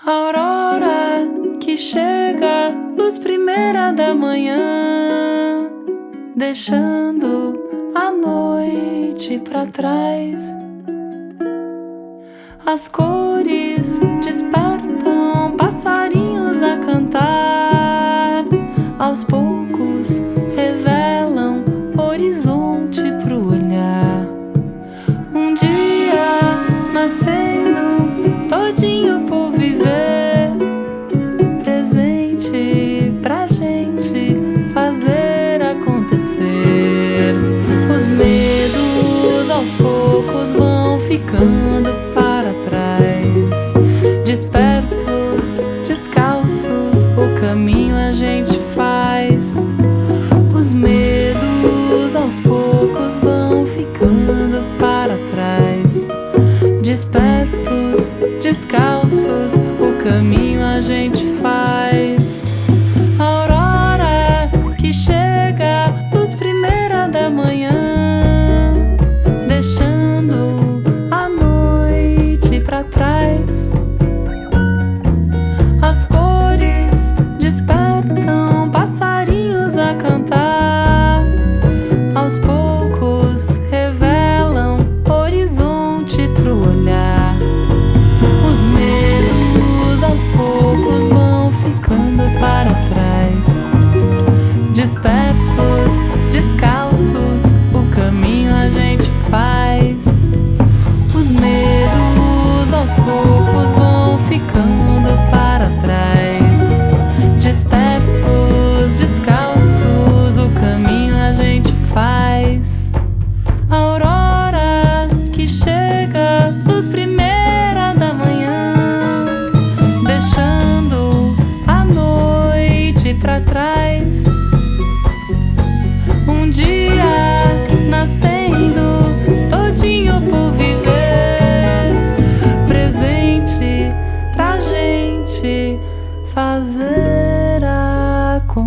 Aurora que chega, luz primeira da manhã, deixando a noite pra trás. As cores despertam passarinhos a cantar, aos poucos revelam horizonte pro olhar. Um dia nascendo, todinho por viver, presente pra gente fazer acontecer. Os medos aos poucos vão ficando para trás. Despertos, descalços, o caminho a gente faz. Os medos aos poucos vão ficando para trás. Despertos, descalços, o caminho a gente faz. Aurora que chega, luz primeira da manhã, deixando a noite pra trás. As cores despertam passarinhos a cantar, aos poucos revelam horizonte pro olhar. Os medos aos poucos vão ficando para trás. Despertos, descalços, o caminho a gente faz. Os medos aos poucos vão ficando para trás. Despertos, descalços, o caminho a gente faz. Aurora que chega, luz primeira da manhã, deixando a noite pra trás. Um dia nascendo, todinho por viver, presente pra gente fazer acontecer.